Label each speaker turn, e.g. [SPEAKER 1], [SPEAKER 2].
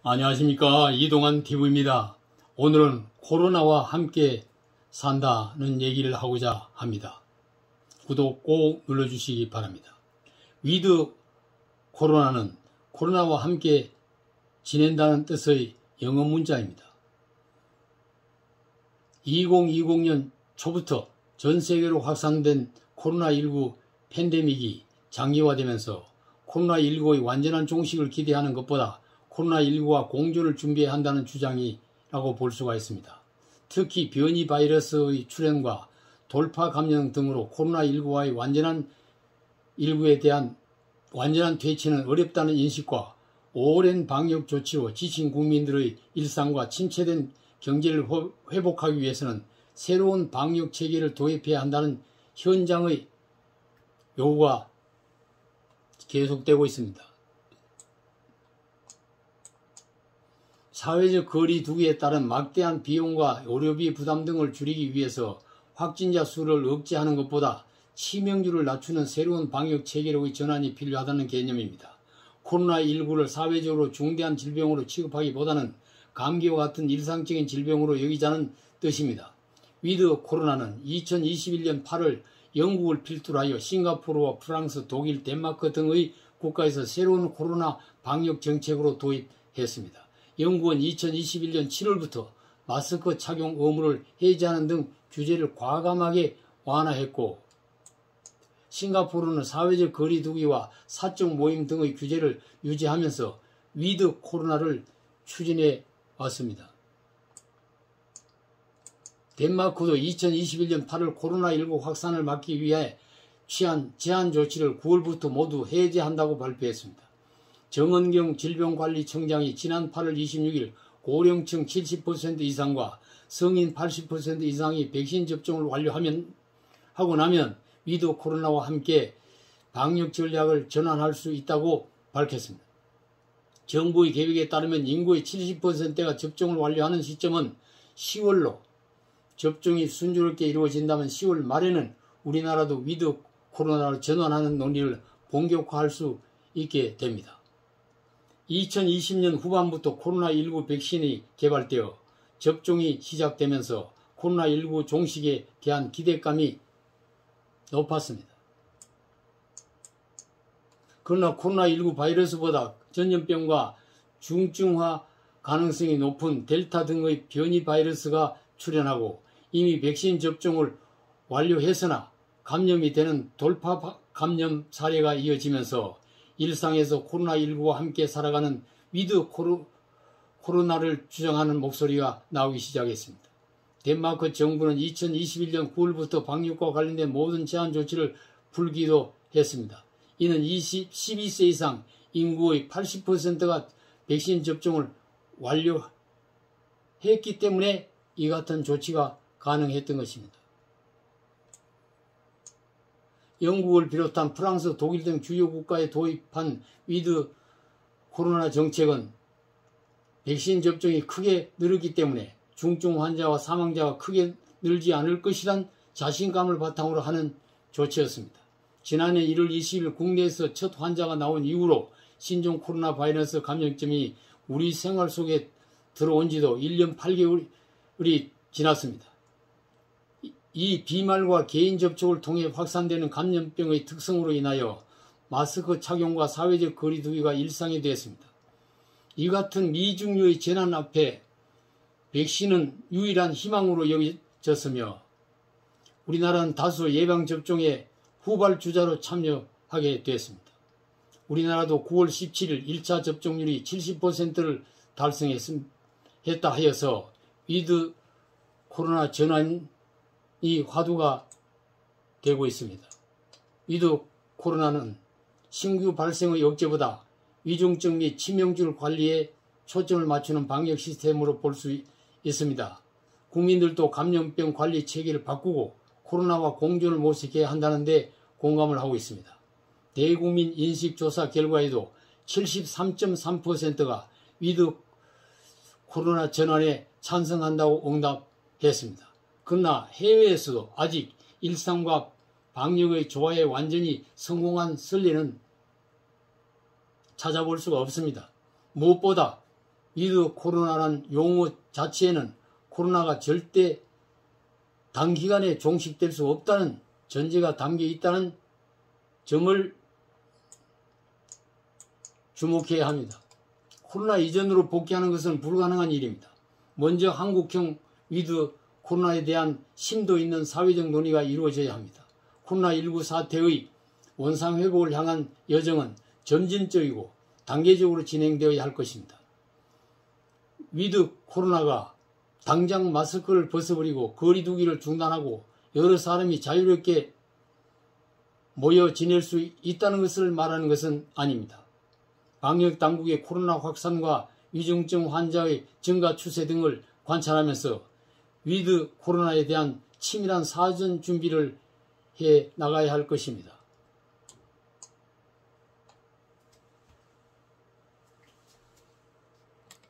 [SPEAKER 1] 안녕하십니까, 이동환 TV입니다. 오늘은 코로나와 함께 산다는 얘기를 하고자 합니다. 구독 꼭 눌러주시기 바랍니다. 위드 코로나는 코로나와 함께 지낸다는 뜻의 영어 문자입니다. 2020년 초부터 전 세계로 확산된 코로나19 팬데믹이 장기화되면서 코로나19의 완전한 종식을 기대하는 것보다 코로나19와 공존을 준비해야 한다는 주장이라고 볼 수가 있습니다. 특히 변이 바이러스의 출현과 돌파 감염 등으로 코로나19와의 완전한 퇴치는 어렵다는 인식과 오랜 방역 조치로 지친 국민들의 일상과 침체된 경제를 회복하기 위해서는 새로운 방역 체계를 도입해야 한다는 현장의 요구가 계속되고 있습니다. 사회적 거리 두기에 따른 막대한 비용과 의료비 부담 등을 줄이기 위해서 확진자 수를 억제하는 것보다 치명률을 낮추는 새로운 방역 체계로의 전환이 필요하다는 개념입니다. 코로나19를 사회적으로 중대한 질병으로 취급하기보다는 감기와 같은 일상적인 질병으로 여기자는 뜻입니다. 위드 코로나는 2021년 8월 영국을 필두로 하여 싱가포르와 프랑스, 독일, 덴마크 등의 국가에서 새로운 코로나 방역 정책으로 도입했습니다. 영국은 2021년 7월부터 마스크 착용 의무를 해제하는 등 규제를 과감하게 완화했고, 싱가포르는 사회적 거리 두기와 사적 모임 등의 규제를 유지하면서 위드 코로나를 추진해 왔습니다. 덴마크도 2021년 8월 코로나19 확산을 막기 위해 취한 제한 조치를 9월부터 모두 해제한다고 발표했습니다. 정은경 질병관리청장이 지난 8월 26일 고령층 70% 이상과 성인 80% 이상이 백신 접종을 하고 나면 위드 코로나와 함께 방역 전략을 전환할 수 있다고 밝혔습니다. 정부의 계획에 따르면 인구의 70%가 접종을 완료하는 시점은 10월로, 접종이 순조롭게 이루어진다면 10월 말에는 우리나라도 위드 코로나를 전환하는 논의를 본격화할 수 있게 됩니다. 2020년 후반부터 코로나19 백신이 개발되어 접종이 시작되면서 코로나19 종식에 대한 기대감이 높았습니다. 그러나 코로나19 바이러스보다 전염병과 중증화 가능성이 높은 델타 등의 변이 바이러스가 출현하고 이미 백신 접종을 완료해서나 감염이 되는 돌파 감염 사례가 이어지면서 일상에서 코로나19와 함께 살아가는 위드 코로나를 주장하는 목소리가 나오기 시작했습니다. 덴마크 정부는 2021년 9월부터 방역과 관련된 모든 제한 조치를 풀기도 했습니다. 이는 12세 이상 인구의 80%가 백신 접종을 완료했기 때문에 이 같은 조치가 가능했던 것입니다. 영국을 비롯한 프랑스, 독일 등 주요 국가에 도입한 위드 코로나 정책은 백신 접종이 크게 늘었기 때문에 중증 환자와 사망자가 크게 늘지 않을 것이란 자신감을 바탕으로 하는 조치였습니다. 지난해 1월 20일 국내에서 첫 환자가 나온 이후로 신종 코로나 바이러스 감염증이 우리 생활 속에 들어온 지도 1년 8개월이 지났습니다. 이 비말과 개인 접촉을 통해 확산되는 감염병의 특성으로 인하여 마스크 착용과 사회적 거리 두기가 일상이 되었습니다. 이 같은 미중류의 재난 앞에 백신은 유일한 희망으로 여겨졌으며 우리나라는 다수 예방접종에 후발주자로 참여하게 되었습니다. 우리나라도 9월 17일 1차 접종률이 70%를 달성했다 하여서 위드 코로나 전환이 화두가 되고 있습니다. 위드 코로나는 신규 발생의 억제보다 위중증 및 치명률 관리에 초점을 맞추는 방역 시스템으로 볼 수 있습니다. 국민들도 감염병 관리 체계를 바꾸고 코로나와 공존을 모색해야 한다는 데 공감을 하고 있습니다. 대국민 인식조사 결과에도 73.3%가 위드 코로나 전환에 찬성한다고 응답했습니다. 그러나 해외에서도 아직 일상과 방역의 조화에 완전히 성공한 선례는 찾아볼 수가 없습니다. 무엇보다 위드 코로나란 용어 자체에는 코로나가 절대 단기간에 종식될 수 없다는 전제가 담겨 있다는 점을 주목해야 합니다. 코로나 이전으로 복귀하는 것은 불가능한 일입니다. 먼저 한국형 위드 코로나에 대한 심도 있는 사회적 논의가 이루어져야 합니다. 코로나19 사태의 원상회복을 향한 여정은 점진적이고 단계적으로 진행되어야 할 것입니다. 위드 코로나가 당장 마스크를 벗어버리고 거리 두기를 중단하고 여러 사람이 자유롭게 모여 지낼 수 있다는 것을 말하는 것은 아닙니다. 방역당국의 코로나 확산과 위중증 환자의 증가 추세 등을 관찰하면서 위드 코로나에 대한 치밀한 사전 준비를 해 나가야 할 것입니다.